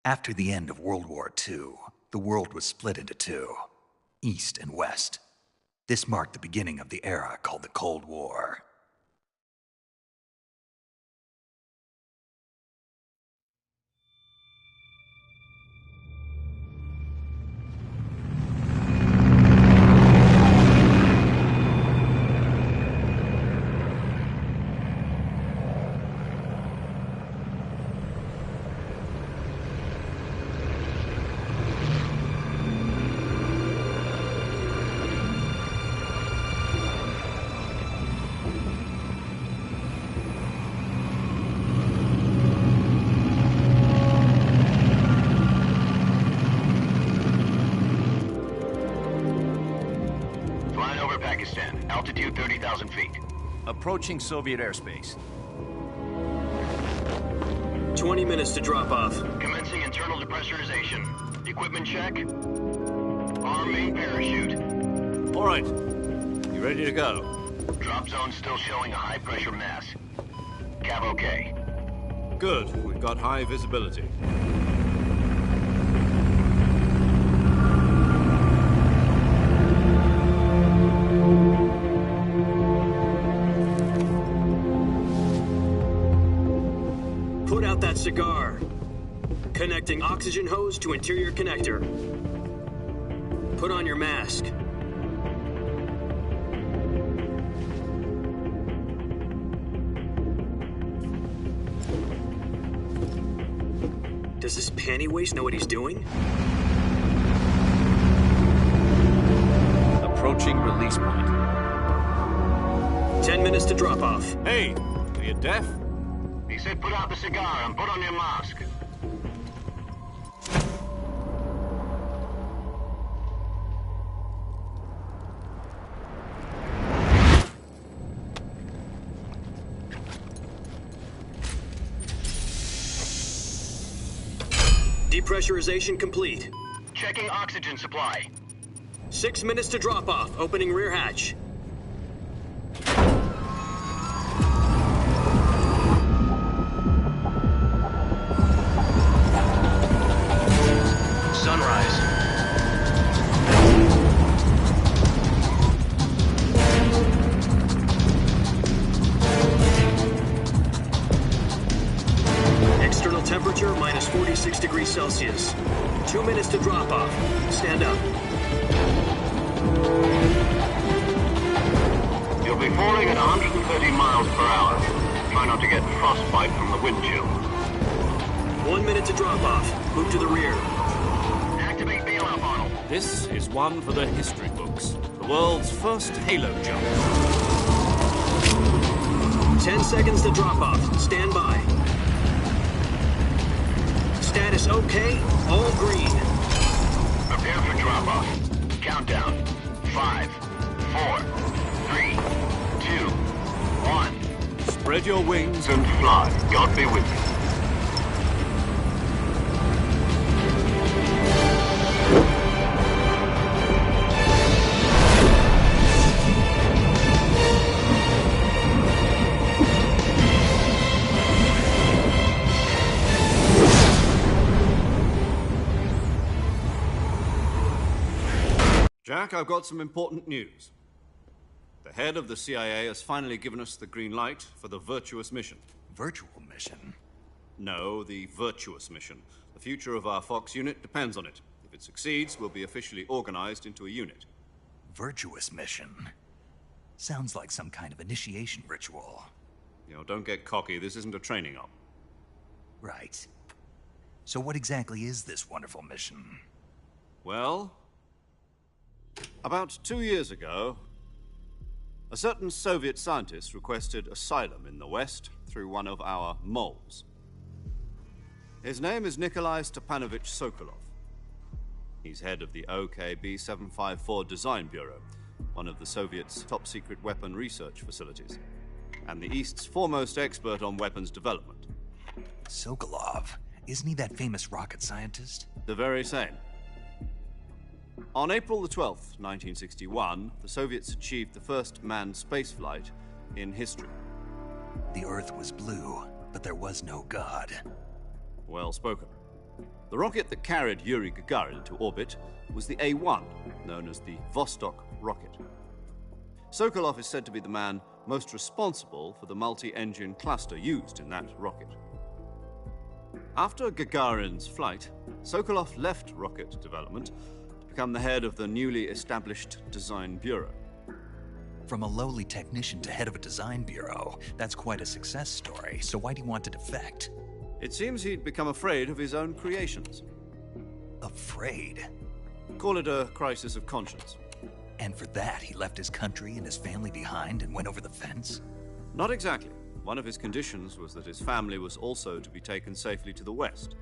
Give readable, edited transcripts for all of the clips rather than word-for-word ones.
After the end of World War II, the world was split into two, East and West. This marked the beginning of the era called the Cold War. Altitude 30,000 feet. Approaching Soviet airspace. 20 minutes to drop off. Commencing internal depressurization. Equipment check. Arm main parachute. All right. You ready to go? Drop zone still showing a high pressure mass. Cav okay. Good. We've got high visibility. Put out that cigar. Connecting oxygen hose to interior connector. Put on your mask. Does this panty waste know what he's doing? Approaching release point. 10 minutes to drop off. Hey, are you deaf? He said put out the cigar and put on your mask. Depressurization complete. Checking oxygen supply. 6 minutes to drop off. Opening rear hatch. Sunrise. External temperature minus 46 degrees Celsius. 2 minutes to drop off. Stand up. You'll be falling at 130 miles per hour. Try not to get frostbite from the wind chill. 1 minute to drop off. Move to the rear. Activate bailout model. This is one for the history books. The world's first halo jump. 10 seconds to drop off. Stand by. Status okay. All green. Prepare for drop-off. Countdown. 5, 4, 3, 2, 1. Spread your wings And fly. God be with you. Jack, I've got some important news. The head of the CIA has finally given us the green light for the virtuous mission. Virtual mission? No, the virtuous mission. The future of our Fox unit depends on it. If it succeeds, we'll be officially organized into a unit. Virtuous mission? Sounds like some kind of initiation ritual. You know, don't get cocky. This isn't a training op. Right. So what exactly is this wonderful mission? Well, about 2 years ago, a certain Soviet scientist requested asylum in the West through one of our moles. His name is Nikolai Stepanovich Sokolov. He's head of the OKB 754 Design Bureau, one of the Soviets' top-secret weapon research facilities, and the East's foremost expert on weapons development. Sokolov? Isn't he that famous rocket scientist? The very same. On April the 12th, 1961, the Soviets achieved the first manned spaceflight in history. The Earth was blue, but there was no God. Well spoken. The rocket that carried Yuri Gagarin to orbit was the A-1, known as the Vostok rocket. Sokolov is said to be the man most responsible for the multi-engine cluster used in that rocket. After Gagarin's flight, Sokolov left rocket development to become the head of the newly established Design Bureau. From a lowly technician to head of a design bureau, that's quite a success story, so why'd he want to defect? It seems he'd become afraid of his own creations. Afraid? Call it a crisis of conscience. And for that, he left his country and his family behind and went over the fence? Not exactly. One of his conditions was that his family was also to be taken safely to the west.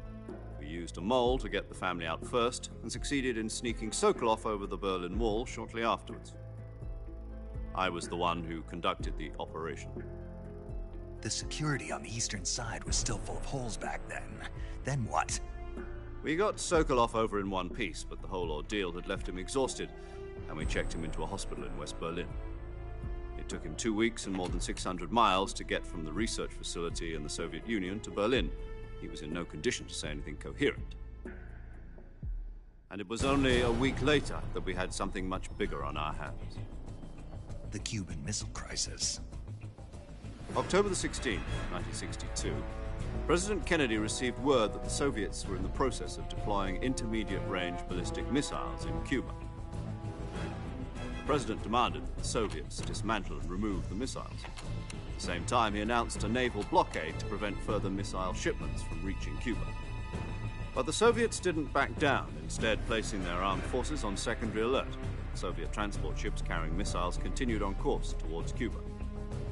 We used a mole to get the family out first and succeeded in sneaking Sokolov over the Berlin Wall shortly afterwards. I was the one who conducted the operation. The security on the eastern side was still full of holes back then. Then what? We got Sokolov over in one piece, but the whole ordeal had left him exhausted, and we checked him into a hospital in West Berlin. It took him 2 weeks and more than 600 miles to get from the research facility in the Soviet Union to Berlin. He was in no condition to say anything coherent. And it was only a week later that we had something much bigger on our hands. The Cuban Missile Crisis. October the 16th, 1962, President Kennedy received word that the Soviets were in the process of deploying intermediate-range ballistic missiles in Cuba. The President demanded that the Soviets dismantle and remove the missiles. At the same time, he announced a naval blockade to prevent further missile shipments from reaching Cuba. But the Soviets didn't back down, instead placing their armed forces on secondary alert. Soviet transport ships carrying missiles continued on course towards Cuba.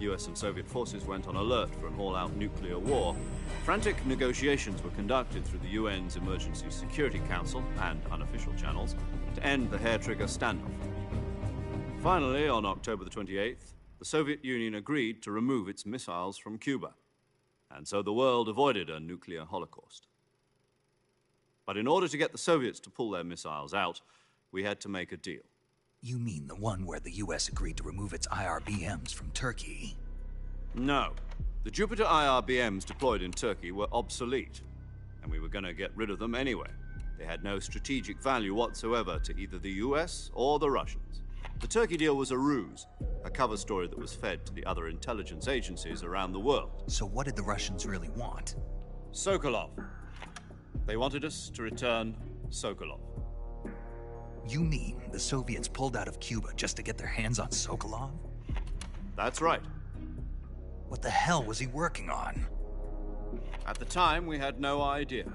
US and Soviet forces went on alert for an all-out nuclear war. Frantic negotiations were conducted through the UN's Emergency Security Council and unofficial channels to end the hair-trigger standoff. Finally, on October the 28th, the Soviet Union agreed to remove its missiles from Cuba, and so the world avoided a nuclear holocaust. But in order to get the Soviets to pull their missiles out, we had to make a deal. You mean the one where the US agreed to remove its IRBMs from Turkey? No. The Jupiter IRBMs deployed in Turkey were obsolete, and we were going to get rid of them anyway. They had no strategic value whatsoever to either the US or the Russians. The Turkey deal was a ruse, a cover story that was fed to the other intelligence agencies around the world. So what did the Russians really want? Sokolov. They wanted us to return Sokolov. You mean the Soviets pulled out of Cuba just to get their hands on Sokolov? That's right. What the hell was he working on? At the time, we had no idea.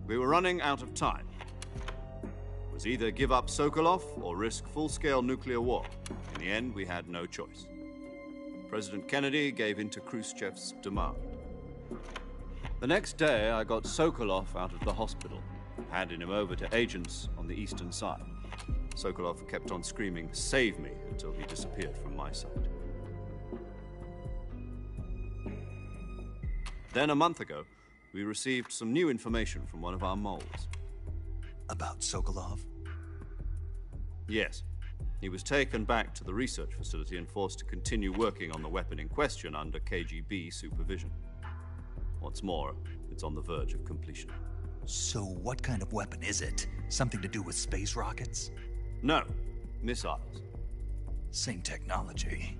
We were running out of time. It was either give up Sokolov or risk full-scale nuclear war. In the end, we had no choice. President Kennedy gave in to Khrushchev's demand. The next day, I got Sokolov out of the hospital, handing him over to agents on the eastern side. Sokolov kept on screaming, "Save me," until he disappeared from my sight. Then a month ago, we received some new information from one of our moles. About Sokolov? Yes. He was taken back to the research facility and forced to continue working on the weapon in question under KGB supervision. What's more, it's on the verge of completion. So what kind of weapon is it? Something to do with space rockets? No, missiles. Same technology.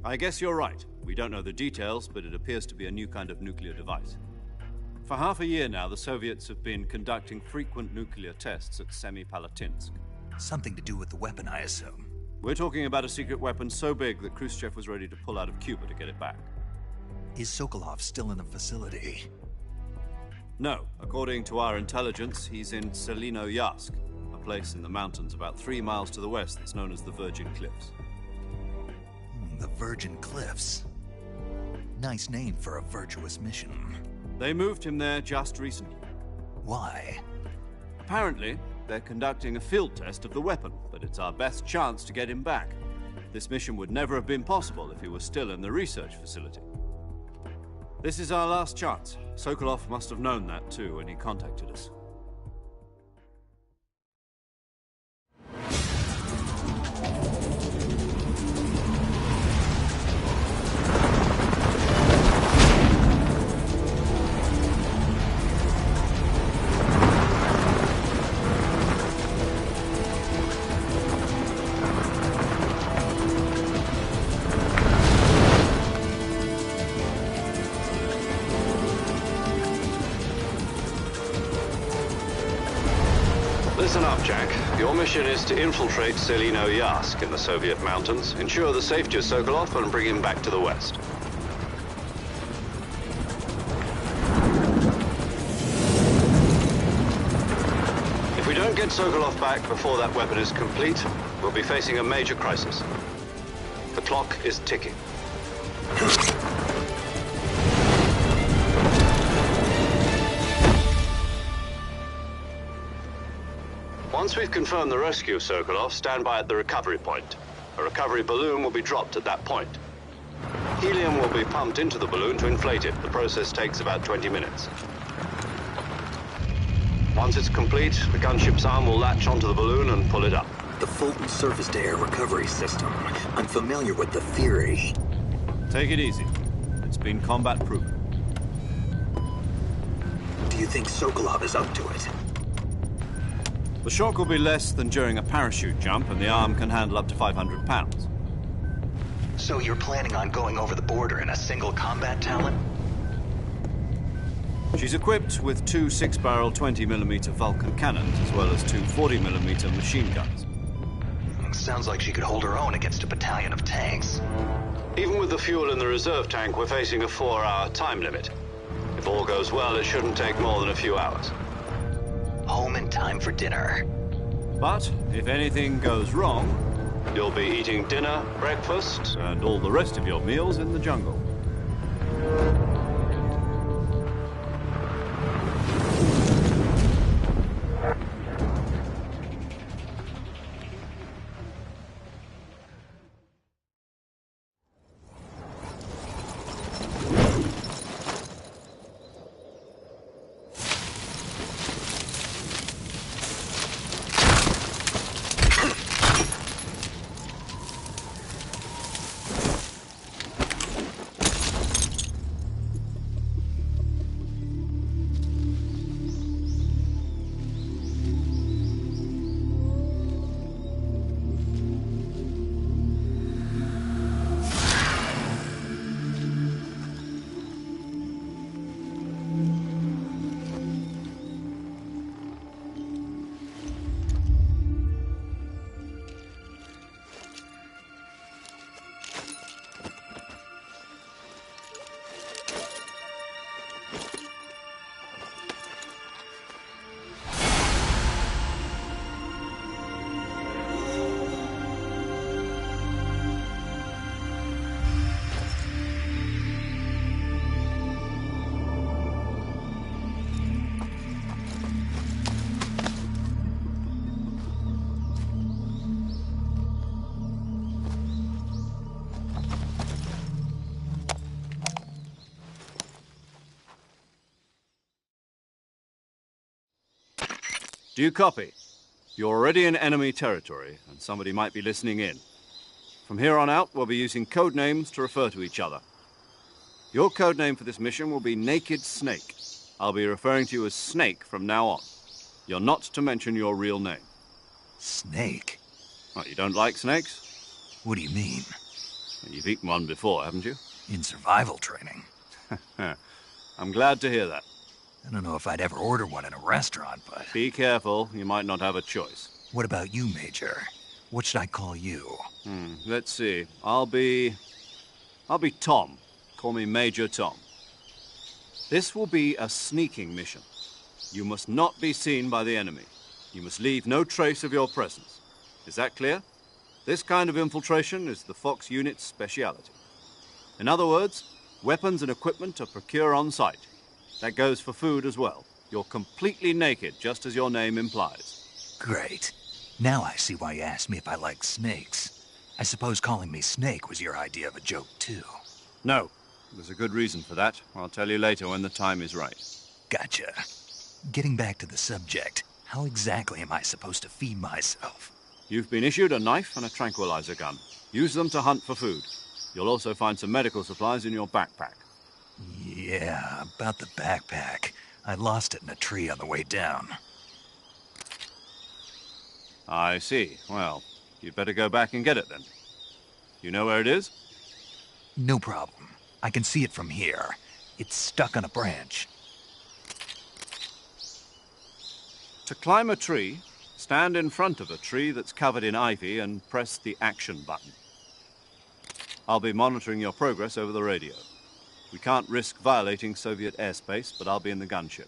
I guess you're right. We don't know the details, but it appears to be a new kind of nuclear device. For half a year now, the Soviets have been conducting frequent nuclear tests at Semipalatinsk. Something to do with the weapon, I assume. We're talking about a secret weapon so big that Khrushchev was ready to pull out of Cuba to get it back. Is Sokolov still in the facility? No. According to our intelligence, he's in Selinoyarsk, a place in the mountains about 3 miles to the west that's known as the Virgin Cliffs. The Virgin Cliffs. Nice name for a virtuous mission. They moved him there just recently. Why? Apparently, they're conducting a field test of the weapon, but it's our best chance to get him back. This mission would never have been possible if he was still in the research facility. This is our last chance. Sokolov must have known that too when he contacted us. mission is to infiltrate Selino Yask in the Soviet mountains, ensure the safety of Sokolov, and bring him back to the West. If we don't get Sokolov back before that weapon is complete, we'll be facing a major crisis. The clock is ticking. Once we've confirmed the rescue of Sokolov, stand by at the recovery point. A recovery balloon will be dropped at that point. Helium will be pumped into the balloon to inflate it. The process takes about 20 minutes. Once it's complete, the gunship's arm will latch onto the balloon and pull it up. The Fulton surface-to-air recovery system. I'm familiar with the theory. Take it easy. It's been combat-proven. Do you think Sokolov is up to it? The shock will be less than during a parachute jump, and the arm can handle up to 500 pounds. So you're planning on going over the border in a single combat Talon? She's equipped with two 6-barrel 20mm Vulcan cannons, as well as two 40mm machine guns. Sounds like she could hold her own against a battalion of tanks. Even with the fuel in the reserve tank, we're facing a 4-hour time limit. If all goes well, it shouldn't take more than a few hours. Home in time for dinner. But if anything goes wrong, you'll be eating dinner, breakfast, and all the rest of your meals in the jungle. Do you copy? You're already in enemy territory, and somebody might be listening in. From here on out, we'll be using code names to refer to each other. Your code name for this mission will be Naked Snake. I'll be referring to you as Snake from now on. You're not to mention your real name. Snake? What, you don't like snakes? What do you mean? You've eaten one before, haven't you? In survival training. I'm glad to hear that. I don't know if I'd ever order one in a restaurant, but... Be careful, you might not have a choice. What about you, Major? What should I call you? Let's see. I'll be Tom. Call me Major Tom. This will be a sneaking mission. You must not be seen by the enemy. You must leave no trace of your presence. Is that clear? This kind of infiltration is the Fox unit's speciality. In other words, weapons and equipment are procured on site. That goes for food as well. You're completely naked, just as your name implies. Great. Now I see why you asked me if I like snakes. I suppose calling me Snake was your idea of a joke, too. No. There's a good reason for that. I'll tell you later when the time is right. Gotcha. Getting back to the subject, how exactly am I supposed to feed myself? You've been issued a knife and a tranquilizer gun. Use them to hunt for food. You'll also find some medical supplies in your backpack. Yeah, about the backpack. I lost it in a tree on the way down. I see. Well, you'd better go back and get it then. You know where it is? No problem. I can see it from here. It's stuck on a branch. To climb a tree, Stand in front of a tree that's covered in ivy and press the action button. I'll be monitoring your progress over the radio. We can't risk violating Soviet airspace, but I'll be in the gunship.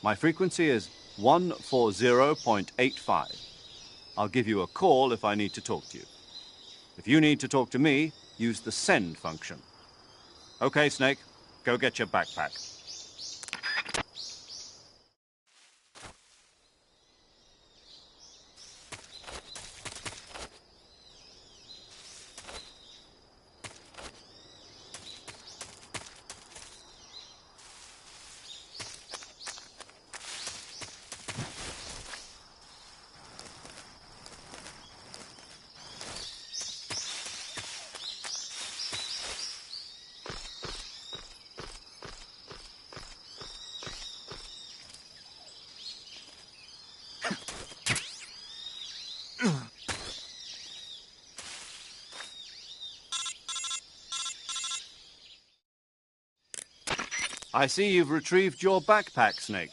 My frequency is 140.85. I'll give you a call if I need to talk to you. If you need to talk to me, use the send function. Okay, Snake, go get your backpack. I see you've retrieved your backpack, Snake.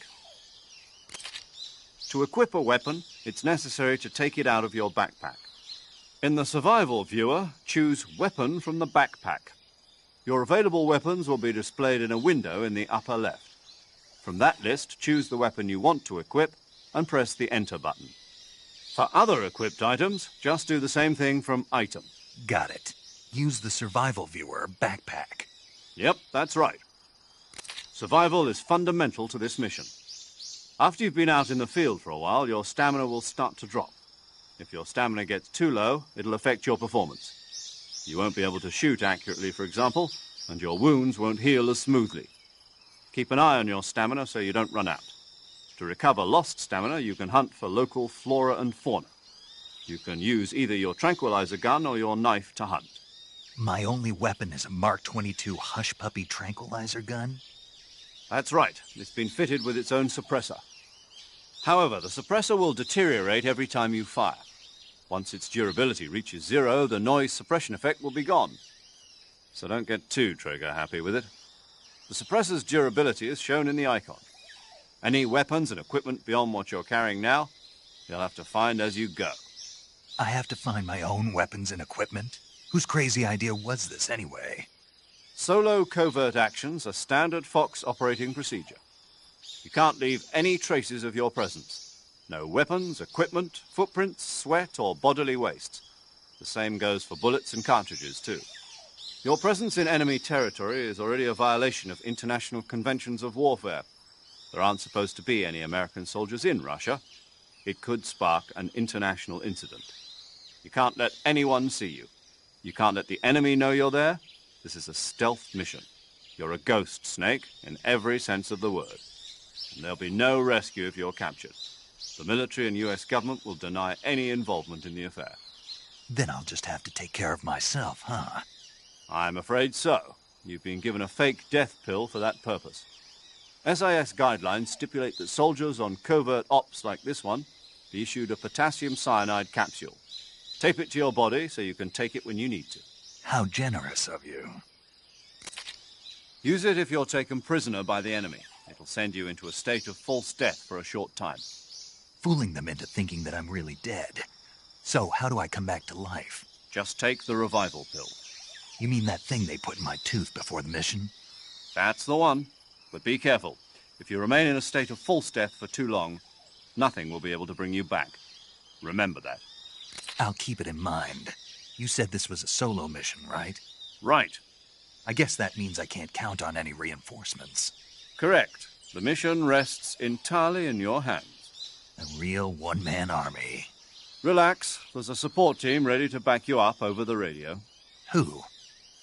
To equip a weapon, it's necessary to take it out of your backpack. In the survival viewer, choose Weapon from the backpack. Your available weapons will be displayed in a window in the upper left. From that list, choose the weapon you want to equip and press the Enter button. For other equipped items, just do the same thing from Item. Got it. Use the survival viewer backpack. Yep, that's right. Survival is fundamental to this mission. After you've been out in the field for a while, your stamina will start to drop. If your stamina gets too low, it'll affect your performance. You won't be able to shoot accurately, for example, and your wounds won't heal as smoothly. Keep an eye on your stamina so you don't run out. To recover lost stamina, you can hunt for local flora and fauna. You can use either your tranquilizer gun or your knife to hunt. My only weapon is a Mark 22 Hush Puppy tranquilizer gun? That's right. It's been fitted with its own suppressor. However, the suppressor will deteriorate every time you fire. Once its durability reaches 0, the noise suppression effect will be gone. So don't get too trigger-happy with it. The suppressor's durability is shown in the icon. Any weapons and equipment beyond what you're carrying now, you'll have to find as you go. I have to find my own weapons and equipment? Whose crazy idea was this anyway? Solo covert actions are standard Fox operating procedure. You can't leave any traces of your presence. No weapons, equipment, footprints, sweat, or bodily waste. The same goes for bullets and cartridges, too. Your presence in enemy territory is already a violation of international conventions of warfare. There aren't supposed to be any American soldiers in Russia. It could spark an international incident. You can't let anyone see you. You can't let the enemy know you're there. This is a stealth mission. You're a ghost, Snake, in every sense of the word. And there'll be no rescue if you're captured. The military and U.S. government will deny any involvement in the affair. Then I'll just have to take care of myself, huh? I'm afraid so. You've been given a fake death pill for that purpose. SIS guidelines stipulate that soldiers on covert ops like this one be issued a potassium cyanide capsule. Tape it to your body so you can take it when you need to. How generous of you. Use it if you're taken prisoner by the enemy. It'll send you into a state of false death for a short time. Fooling them into thinking that I'm really dead. So, how do I come back to life? Just take the revival pill. You mean that thing they put in my tooth before the mission? That's the one. But be careful. If you remain in a state of false death for too long, nothing will be able to bring you back. Remember that. I'll keep it in mind. You said this was a solo mission, right? Right. I guess that means I can't count on any reinforcements. Correct. The mission rests entirely in your hands. A real one-man army. Relax. There's a support team ready to back you up over the radio. Who?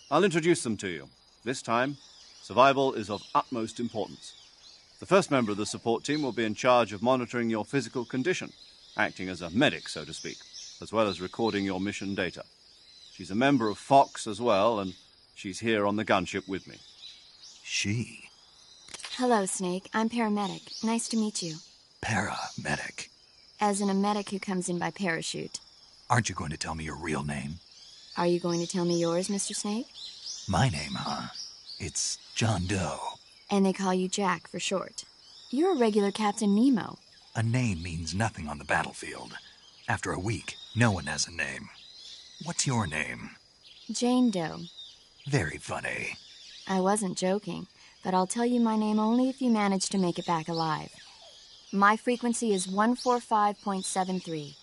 I'll introduce them to you. This time, survival is of utmost importance. The first member of the support team will be in charge of monitoring your physical condition, acting as a medic, so to speak, as well as recording your mission data. She's a member of Fox as well, and she's here on the gunship with me. She? Hello, Snake. I'm paramedic. Nice to meet you. Paramedic. As in a medic who comes in by parachute. Aren't you going to tell me your real name? Are you going to tell me yours, Mr. Snake? My name, huh? It's John Doe. And they call you Jack for short. You're a regular Captain Nemo. A name means nothing on the battlefield. After a week, no one has a name. What's your name? Jane Doe. Very funny. I wasn't joking, but I'll tell you my name only if you manage to make it back alive. My frequency is 145.73.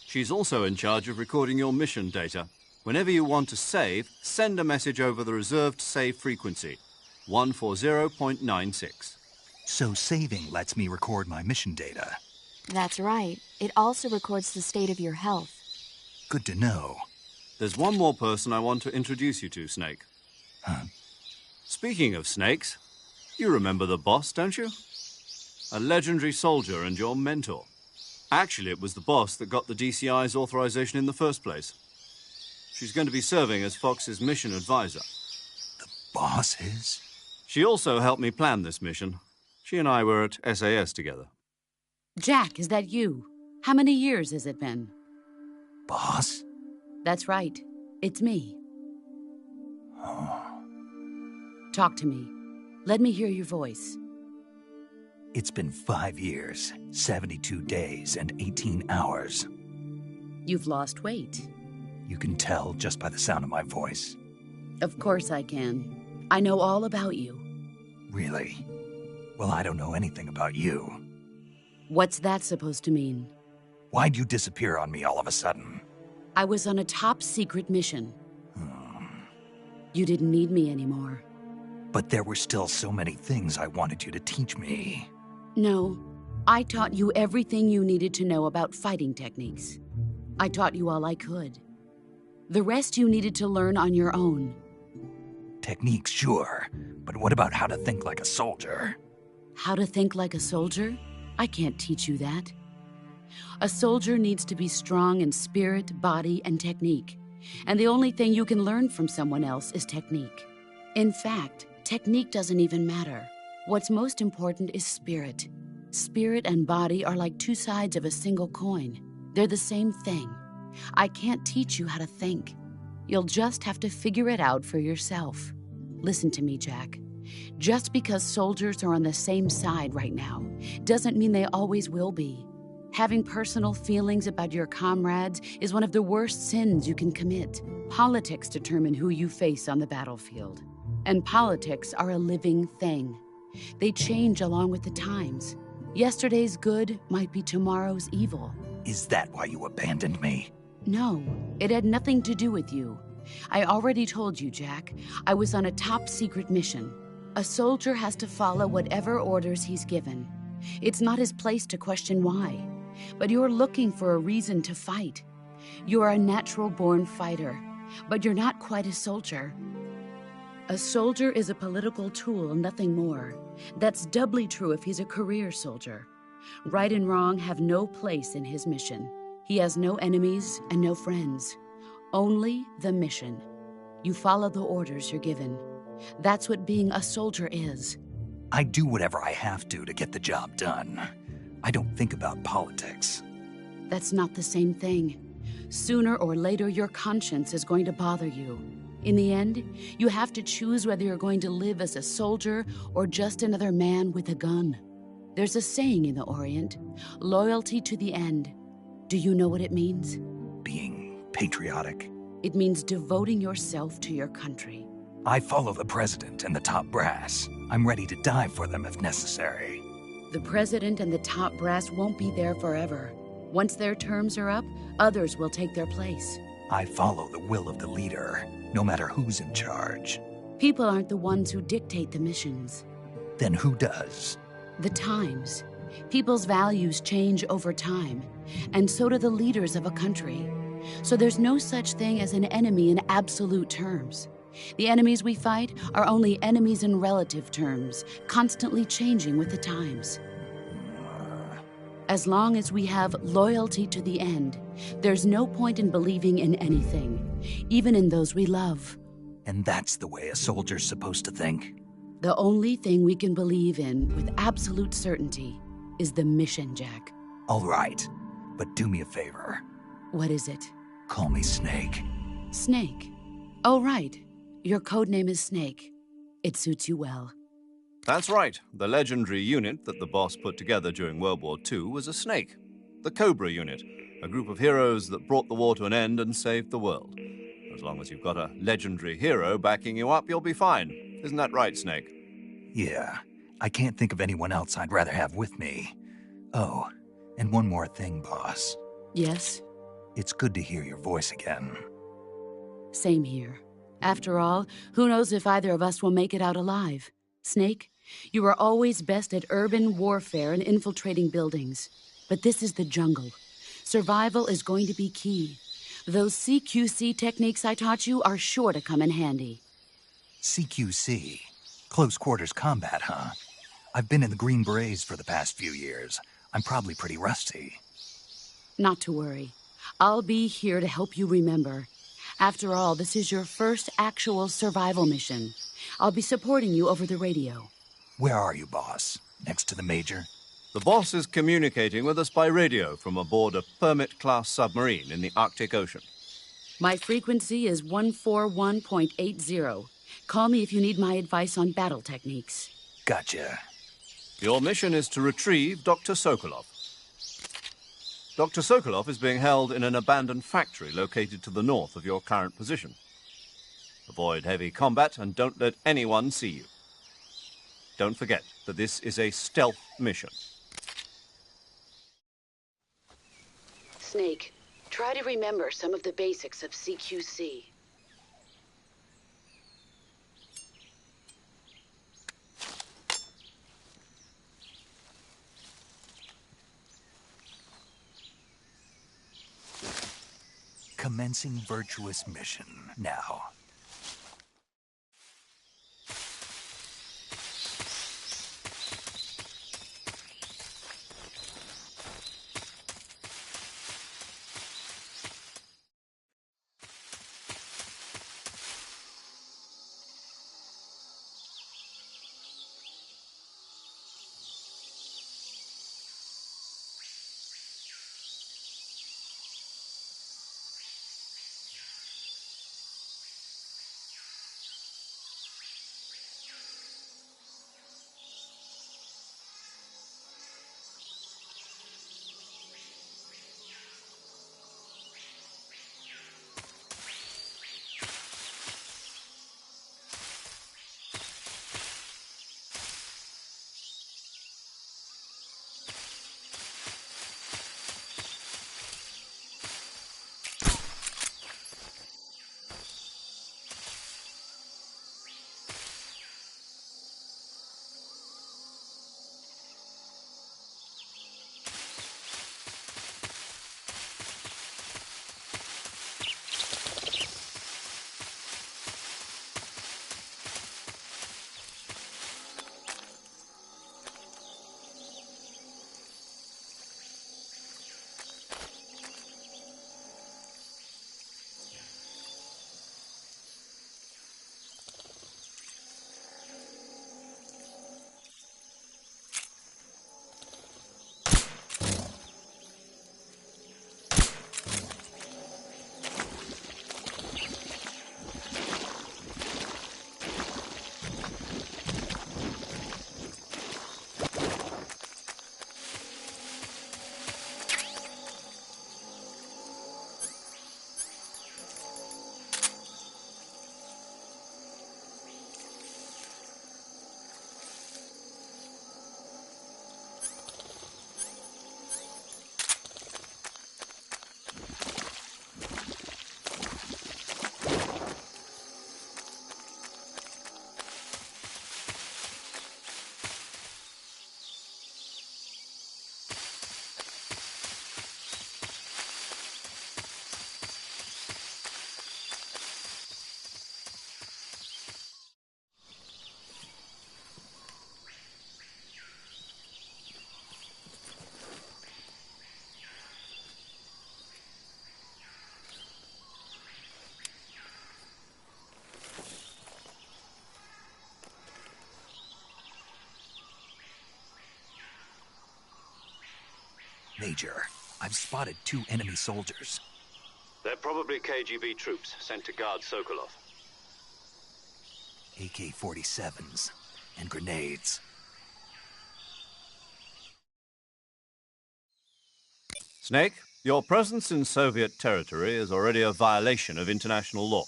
She's also in charge of recording your mission data. Whenever you want to save, send a message over the reserved save frequency, 140.96. So saving lets me record my mission data. That's right. It also records the state of your health. Good to know. There's one more person I want to introduce you to, Snake. Huh? Speaking of snakes, you remember the boss, don't you? A legendary soldier and your mentor. Actually, it was the boss that got the DCI's authorization in the first place. She's going to be serving as Fox's mission advisor. The boss is? She also helped me plan this mission. She and I were at SAS together. Jack, is that you? How many years has it been? Boss? That's right. It's me. Talk to me. Let me hear your voice. It's been 5 years, 72 days, and 18 hours. You've lost weight. You can tell just by the sound of my voice. Of course I can. I know all about you. Really? Well, I don't know anything about you. What's that supposed to mean? Why'd you disappear on me all of a sudden? I was on a top-secret mission. You didn't need me anymore. But there were still so many things I wanted you to teach me. No, I taught you everything you needed to know about fighting techniques. I taught you all I could. The rest you needed to learn on your own. Techniques, sure. But what about how to think like a soldier? How to think like a soldier? I can't teach you that. A soldier needs to be strong in spirit, body, and technique. And the only thing you can learn from someone else is technique. In fact, technique doesn't even matter. What's most important is spirit. Spirit and body are like two sides of a single coin. They're the same thing. I can't teach you how to think. You'll just have to figure it out for yourself. Listen to me, Jack. Just because soldiers are on the same side right now doesn't mean they always will be. Having personal feelings about your comrades is one of the worst sins you can commit. Politics determine who you face on the battlefield. And politics are a living thing. They change along with the times. Yesterday's good might be tomorrow's evil. Is that why you abandoned me? No, it had nothing to do with you. I already told you, Jack. I was on a top-secret mission. A soldier has to follow whatever orders he's given. It's not his place to question why. But you're looking for a reason to fight. You're a natural-born fighter, but you're not quite a soldier. A soldier is a political tool, nothing more. That's doubly true if he's a career soldier. Right and wrong have no place in his mission. He has no enemies and no friends. Only the mission. You follow the orders you're given. That's what being a soldier is. I do whatever I have to get the job done. I don't think about politics. That's not the same thing. Sooner or later, your conscience is going to bother you. In the end, you have to choose whether you're going to live as a soldier or just another man with a gun. There's a saying in the Orient, loyalty to the end. Do you know what it means? Being patriotic. It means devoting yourself to your country. I follow the president and the top brass. I'm ready to die for them if necessary. The president and the top brass won't be there forever. Once their terms are up, others will take their place. I follow the will of the leader, no matter who's in charge. People aren't the ones who dictate the missions. Then who does? The times. People's values change over time, and so do the leaders of a country. So there's no such thing as an enemy in absolute terms. The enemies we fight are only enemies in relative terms, constantly changing with the times. As long as we have loyalty to the end, there's no point in believing in anything, even in those we love. And that's the way a soldier's supposed to think? The only thing we can believe in with absolute certainty is the mission, Jack. All right, but do me a favor. What is it? Call me Snake. Snake. Oh, right. Your code name is Snake. It suits you well. That's right. The legendary unit that the boss put together during World War II was a snake. The Cobra unit, a group of heroes that brought the war to an end and saved the world. As long as you've got a legendary hero backing you up, you'll be fine. Isn't that right, Snake? Yeah, I can't think of anyone else I'd rather have with me. Oh, and one more thing, boss. Yes? It's good to hear your voice again. Same here. After all, who knows if either of us will make it out alive? Snake, you are always best at urban warfare and infiltrating buildings. But this is the jungle. Survival is going to be key. Those CQC techniques I taught you are sure to come in handy. CQC? Close quarters combat, huh? I've been in the Green Berets for the past few years. I'm probably pretty rusty. Not to worry. I'll be here to help you remember. After all, this is your first actual survival mission. I'll be supporting you over the radio. Where are you, boss? Next to the Major? The boss is communicating with us by radio from aboard a Permit-class submarine in the Arctic Ocean. My frequency is 141.80. Call me if you need my advice on battle techniques. Gotcha. Your mission is to retrieve Dr. Sokolov. Dr. Sokolov is being held in an abandoned factory located to the north of your current position. Avoid heavy combat and don't let anyone see you. Don't forget that this is a stealth mission. Snake, try to remember some of the basics of CQC. Commencing virtuous mission now. Major, I've spotted 2 enemy soldiers. They're probably KGB troops sent to guard Sokolov. AK-47s. and grenades. Snake, your presence in Soviet territory is already a violation of international law.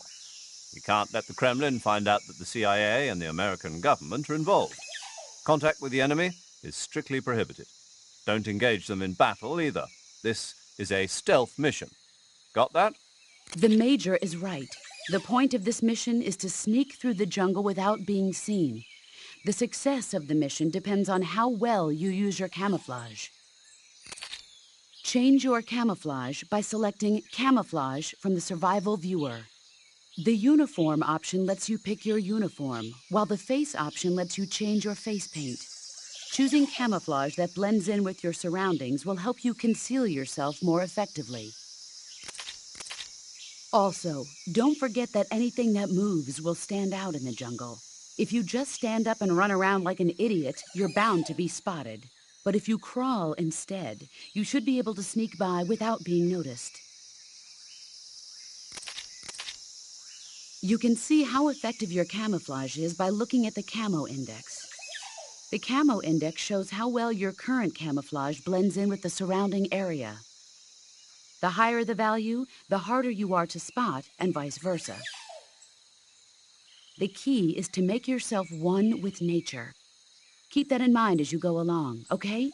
We can't let the Kremlin find out that the CIA and the American government are involved. Contact with the enemy is strictly prohibited. Don't engage them in battle either. This is a stealth mission. Got that? The Major is right. The point of this mission is to sneak through the jungle without being seen. The success of the mission depends on how well you use your camouflage. Change your camouflage by selecting Camouflage from the Survival Viewer. The Uniform option lets you pick your uniform, while the Face option lets you change your face paint. Choosing camouflage that blends in with your surroundings will help you conceal yourself more effectively. Also, don't forget that anything that moves will stand out in the jungle. If you just stand up and run around like an idiot, you're bound to be spotted. But if you crawl instead, you should be able to sneak by without being noticed. You can see how effective your camouflage is by looking at the Camo Index. The Camo Index shows how well your current camouflage blends in with the surrounding area. The higher the value, the harder you are to spot, and vice versa. The key is to make yourself one with nature. Keep that in mind as you go along, okay?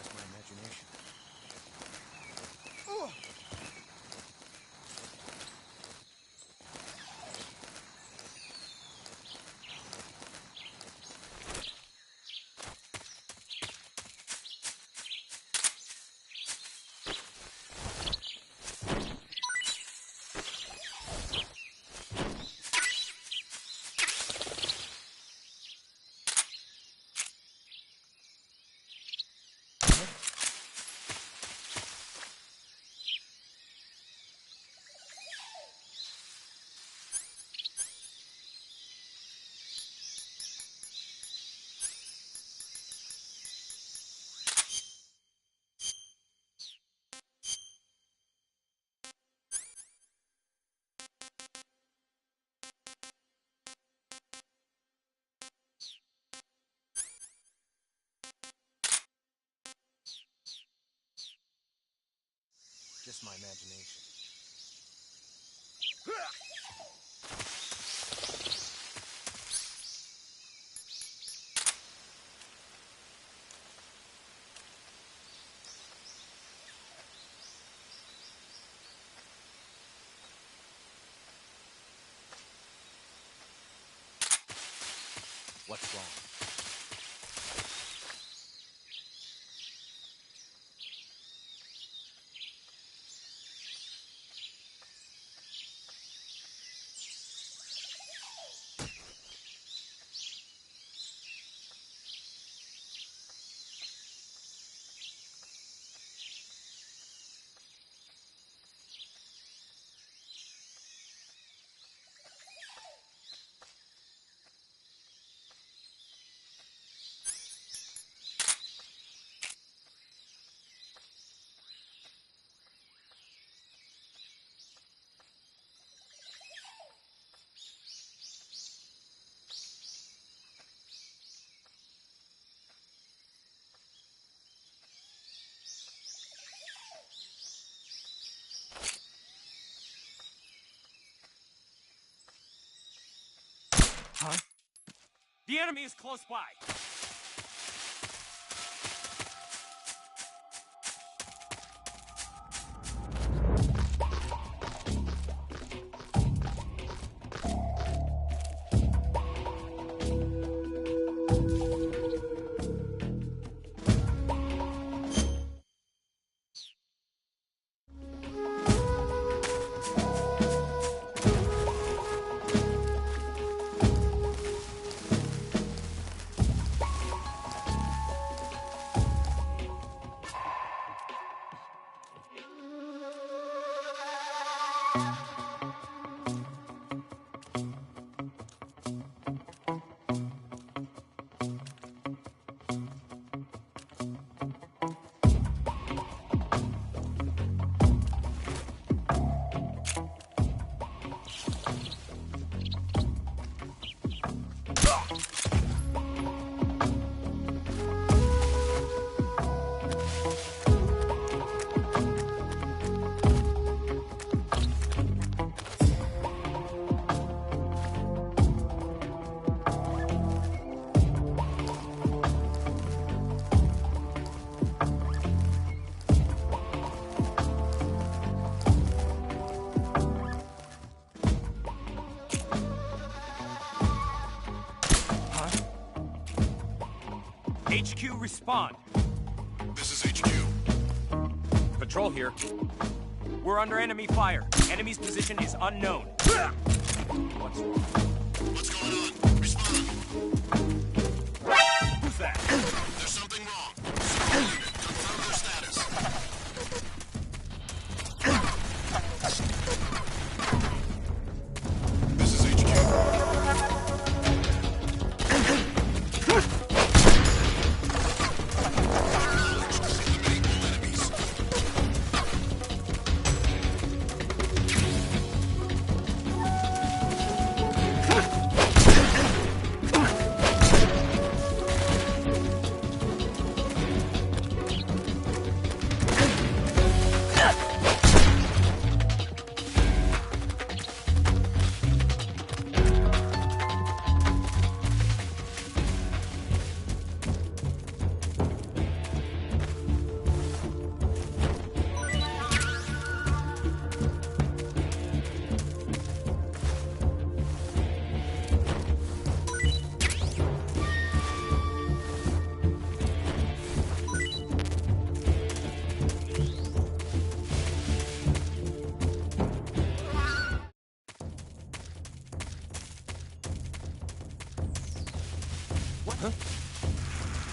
Just my imagination. Just my imagination. What's wrong? Huh? The enemy is close by. respond. This is HQ. Patrol here. We're under enemy fire. Enemy's position is unknown. What's wrong? What's going on? Respond. Who's that? There's something wrong. Confirm their status. This is HQ. Eliminate all enemies.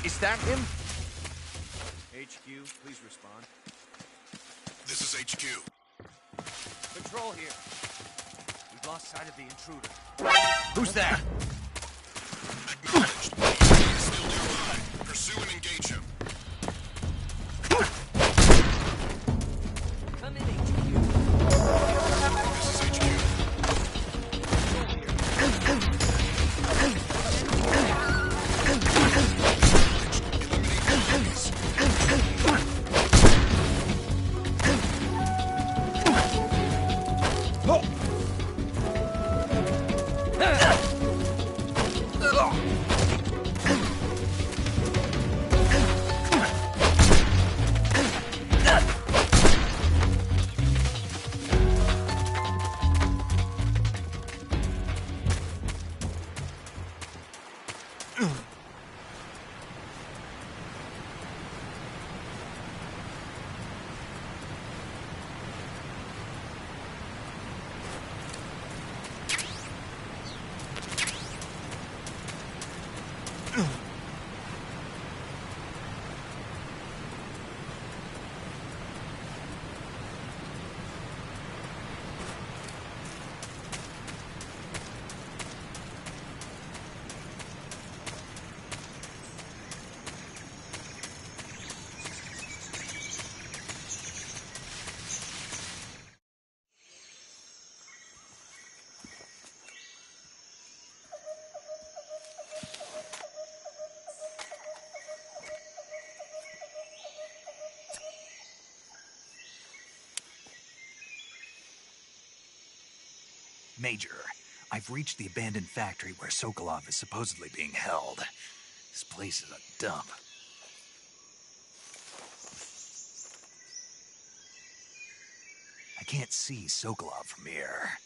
Is that him? HQ, please respond. This is HQ. Patrol here. We've lost sight of the intruder. Who's that? Acknowledged. He is still nearby. Pursue and engage him. Come in, HQ. This is HQ. Eliminate all enemies. Major, I've reached the abandoned factory where Sokolov is supposedly being held. This place is a dump. I can't see Sokolov from here.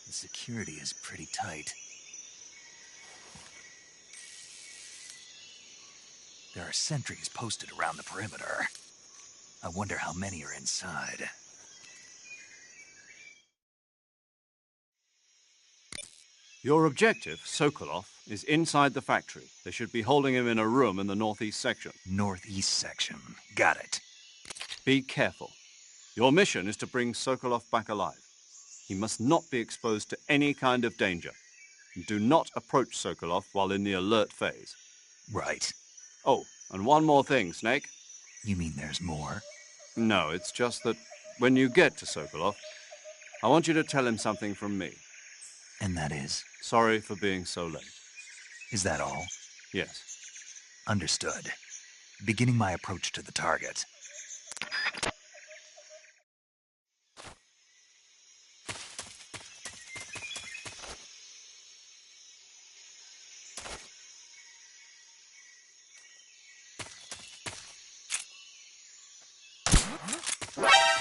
The security is pretty tight. There are sentries posted around the perimeter. I wonder how many are inside. Your objective, Sokolov, is inside the factory. They should be holding him in a room in the northeast section. Northeast section. Got it. Be careful. Your mission is to bring Sokolov back alive. He must not be exposed to any kind of danger. Do not approach Sokolov while in the alert phase. Right. Oh, and one more thing, Snake. You mean there's more? No, it's just that when you get to Sokolov, I want you to tell him something from me. And that is? Sorry for being so late. Is that all? Yes. Understood. Beginning my approach to the target.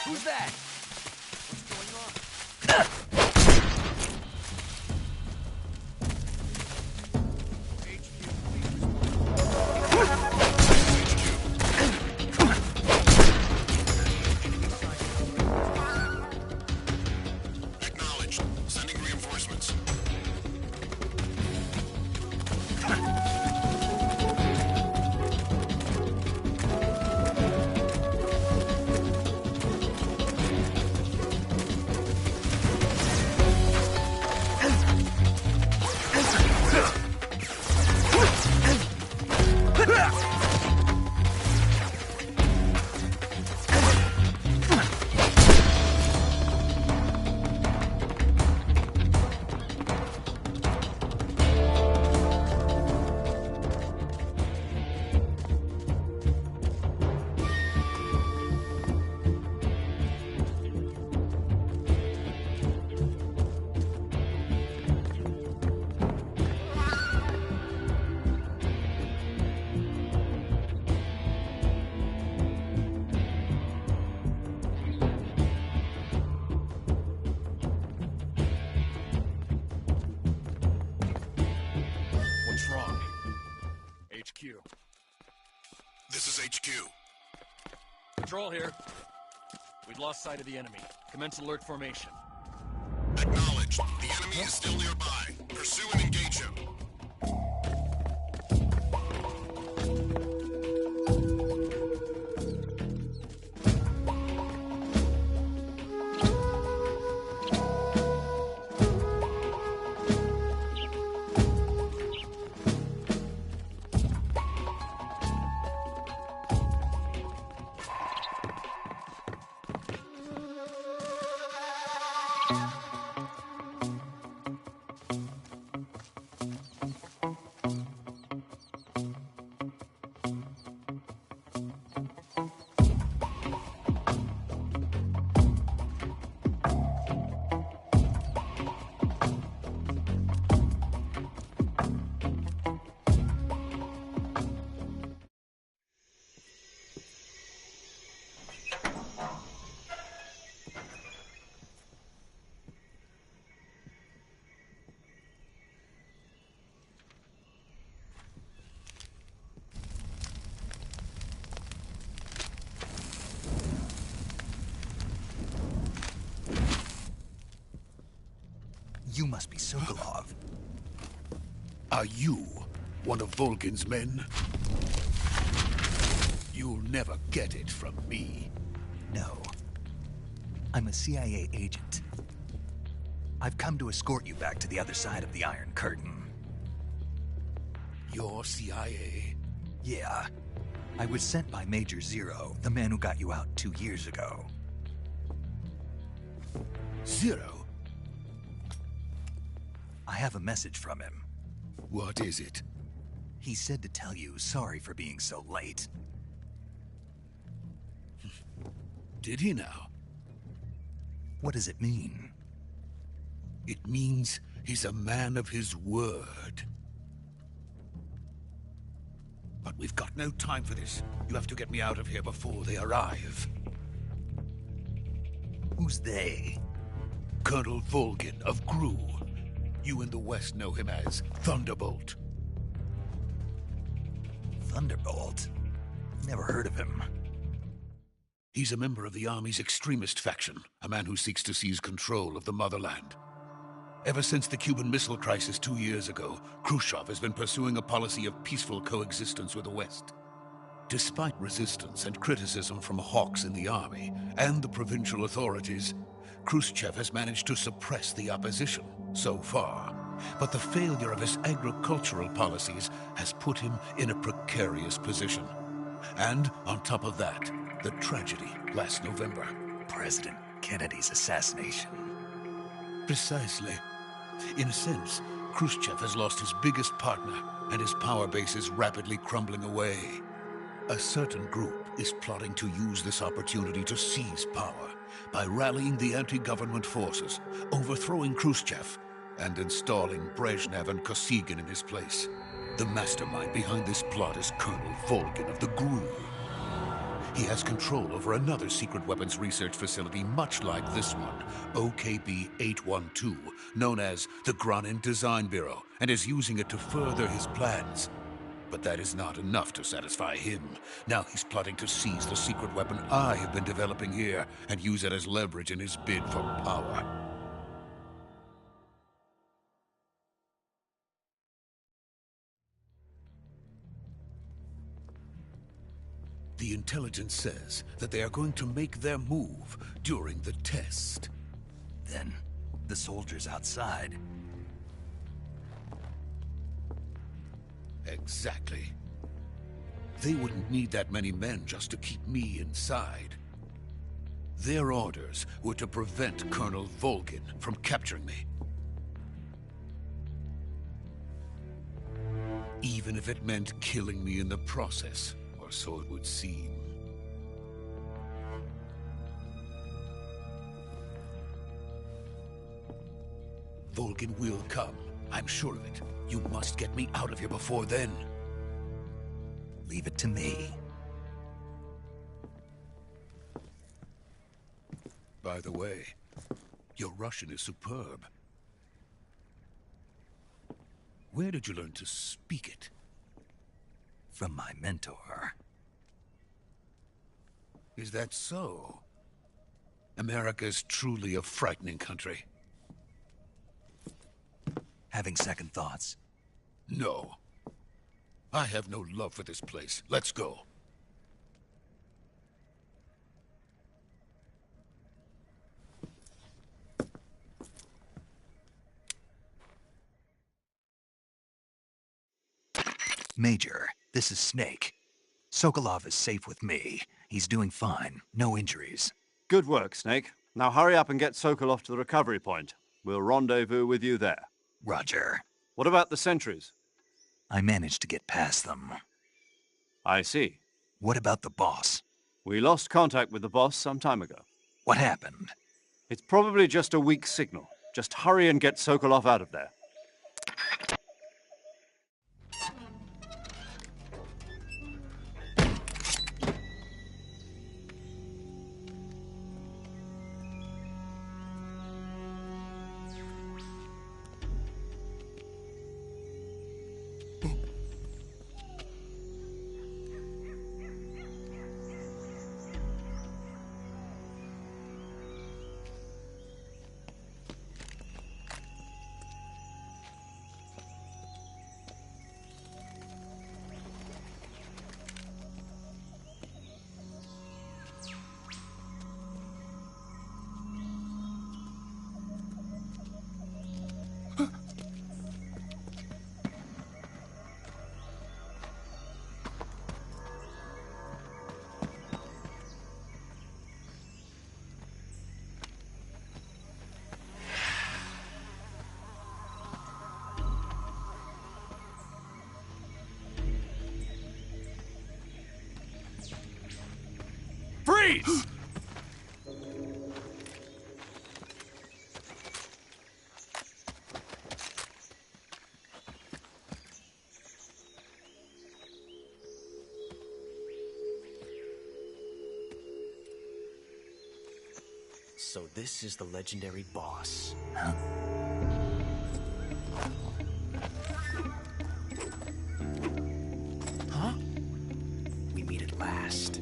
Who's that? What's going on? HQ, please respond. This is HQ. Patrol here. We've lost sight of the enemy. Commence alert formation. Acknowledged. The enemy is still nearby. Pursue and engage him. You must be Sokolov. Are you one of Volgin's men? You'll never get it from me. No. I'm a CIA agent. I've come to escort you back to the other side of the Iron Curtain. You're CIA? Yeah. I was sent by Major Zero, the man who got you out 2 years ago. Zero? I have a message from him. What is it? He said to tell you sorry for being so late. Did he now? What does it mean? It means he's a man of his word. But we've got no time for this. You have to get me out of here before they arrive. Who's they? Colonel Volgin of GRU. You in the West know him as Thunderbolt. Thunderbolt? Never heard of him. He's a member of the Army's extremist faction, a man who seeks to seize control of the motherland. Ever since the Cuban Missile Crisis 2 years ago, Khrushchev has been pursuing a policy of peaceful coexistence with the West. Despite resistance and criticism from hawks in the Army and the provincial authorities, Khrushchev has managed to suppress the opposition so far. But the failure of his agricultural policies has put him in a precarious position. And on top of that, the tragedy last November. President Kennedy's assassination. Precisely. In a sense, Khrushchev has lost his biggest partner, and his power base is rapidly crumbling away. A certain group is plotting to use this opportunity to seize power by rallying the anti-government forces, overthrowing Khrushchev, and installing Brezhnev and Kosygin in his place. The mastermind behind this plot is Colonel Volgin of the GRU. He has control over another secret weapons research facility much like this one, OKB-812, known as the Granin Design Bureau, and is using it to further his plans. But that is not enough to satisfy him. Now he's plotting to seize the secret weapon I have been developing here and use it as leverage in his bid for power. The intelligence says that they are going to make their move during the test. Then, the soldiers outside. Exactly. They wouldn't need that many men just to keep me inside. Their orders were to prevent Colonel Volgin from capturing me. Even if it meant killing me in the process, or so it would seem. Volgin will come. I'm sure of it. You must get me out of here before then. Leave it to me. By the way, your Russian is superb. Where did you learn to speak it? From my mentor. Is that so? America's truly a frightening country. Having second thoughts? No. I have no love for this place. Let's go. Major, this is Snake. Sokolov is safe with me. He's doing fine. No injuries. Good work, Snake. Now hurry up and get Sokolov to the recovery point. We'll rendezvous with you there. Roger. What about the sentries? I managed to get past them. I see. What about the boss? We lost contact with the boss some time ago. What happened? It's probably just a weak signal. Just hurry and get Sokolov out of there. Freeze! So this is the legendary boss. Huh? Huh? We meet at last.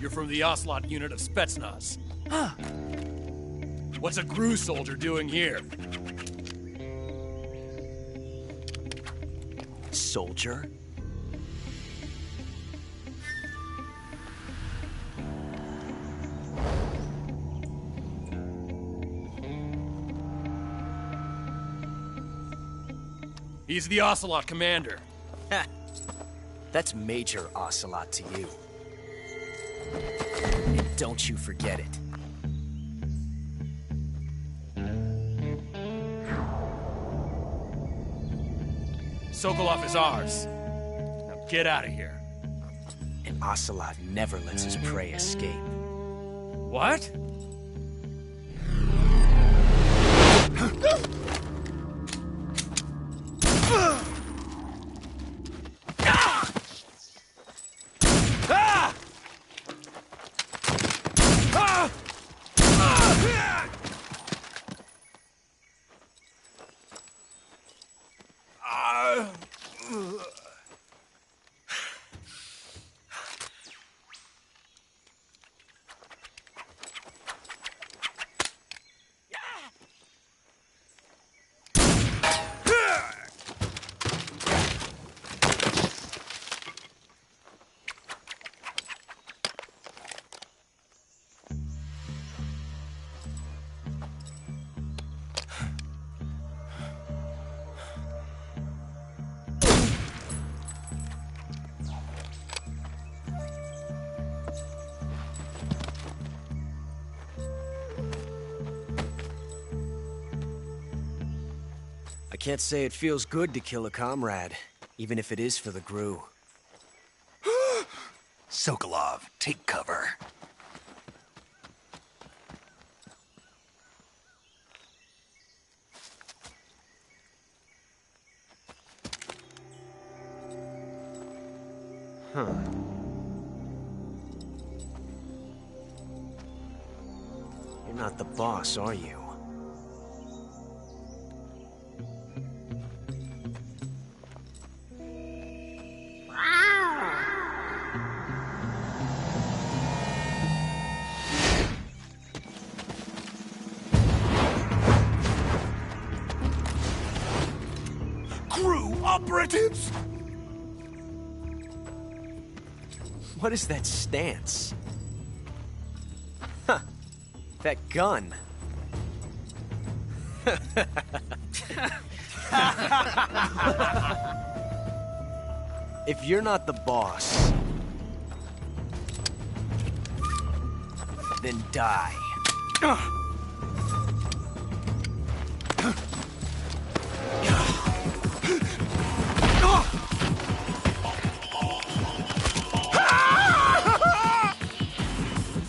You're from the Ocelot unit of Spetsnaz. Huh. What's a GRU soldier doing here? Soldier? He's the Ocelot commander. Ha! That's Major Ocelot to you. And don't you forget it. Sokolov is ours. Now get out of here. And Ocelot never lets his prey escape. What? I can't say it feels good to kill a comrade, even if it is for the GRU. Sokolov, take cover. Huh. You're not the boss, are you? Crew operatives? What is that stance? Huh. That gun. If you're not the boss, then die.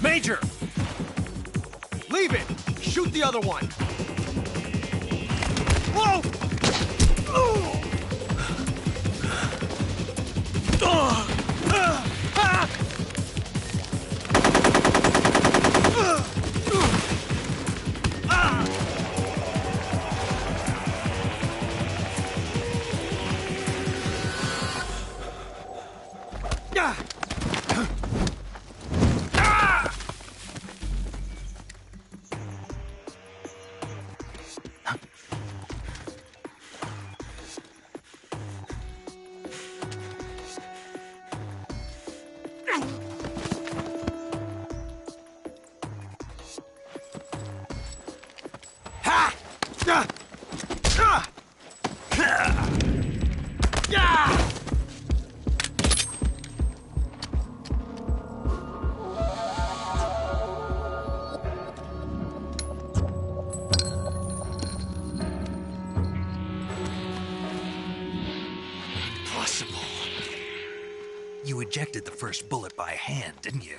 Major! Leave it! Shoot the other one! Whoa! You ejected the first bullet by hand, didn't you?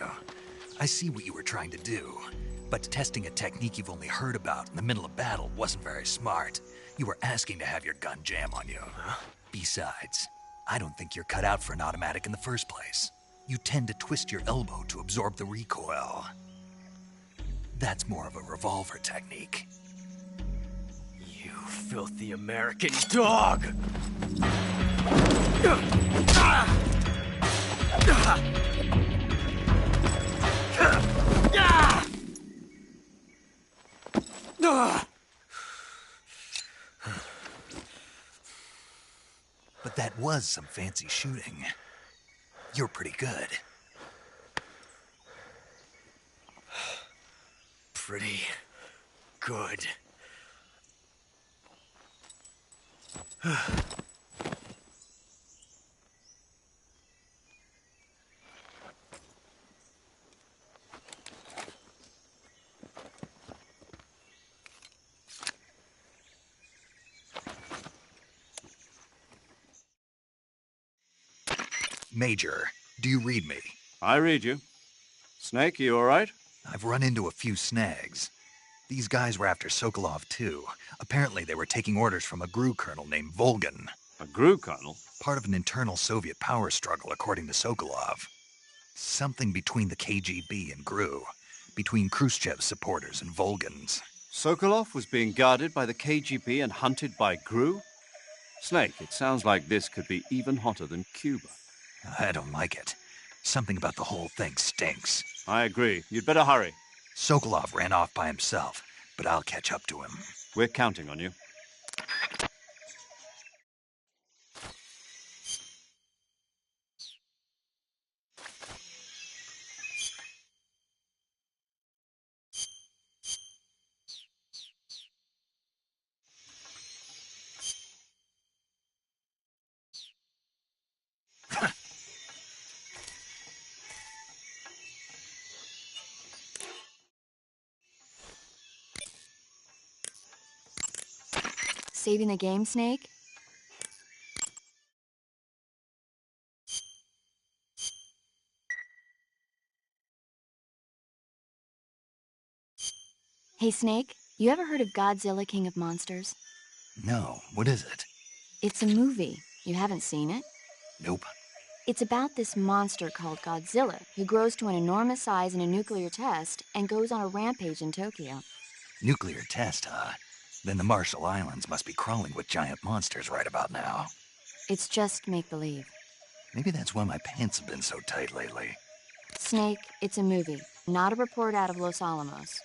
I see what you were trying to do. But testing a technique you've only heard about in the middle of battle wasn't very smart. You were asking to have your gun jam on you. Huh? Besides, I don't think you're cut out for an automatic in the first place. You tend to twist your elbow to absorb the recoil. That's more of a revolver technique. You filthy American dog! But that was some fancy shooting. You're pretty good. Pretty good. Major, do you read me? I read you. Snake, you all right? I've run into a few snags. These guys were after Sokolov, too. Apparently they were taking orders from a GRU colonel named Volgan. A GRU colonel? Part of an internal Soviet power struggle, according to Sokolov. Something between the KGB and GRU. Between Khrushchev's supporters and Volgan's. Sokolov was being guarded by the KGB and hunted by GRU? Snake, it sounds like this could be even hotter than Cuba. I don't like it. Something about the whole thing stinks. I agree. You'd better hurry. Sokolov ran off by himself, but I'll catch up to him. We're counting on you. Saving the game, Snake? Hey, Snake, you ever heard of Godzilla, King of Monsters? No, what is it? It's a movie. You haven't seen it? Nope. It's about this monster called Godzilla, who grows to an enormous size in a nuclear test and goes on a rampage in Tokyo. Nuclear test, huh? Then the Marshall Islands must be crawling with giant monsters right about now. It's just make-believe. Maybe that's why my pants have been so tight lately. Snake, it's a movie, not a report out of Los Alamos.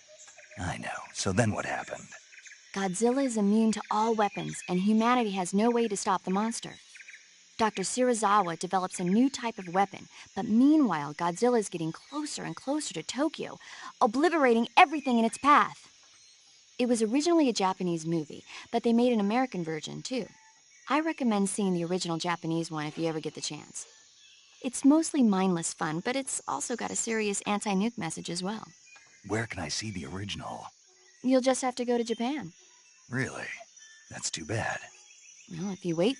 I know. So then what happened? Godzilla is immune to all weapons, and humanity has no way to stop the monster. Dr. Shirazawa develops a new type of weapon, but meanwhile, Godzilla is getting closer and closer to Tokyo, obliterating everything in its path. It was originally a Japanese movie, but they made an American version, too. I recommend seeing the original Japanese one if you ever get the chance. It's mostly mindless fun, but it's also got a serious anti-nuke message as well. Where can I see the original? You'll just have to go to Japan. Really? That's too bad. Well, if you wait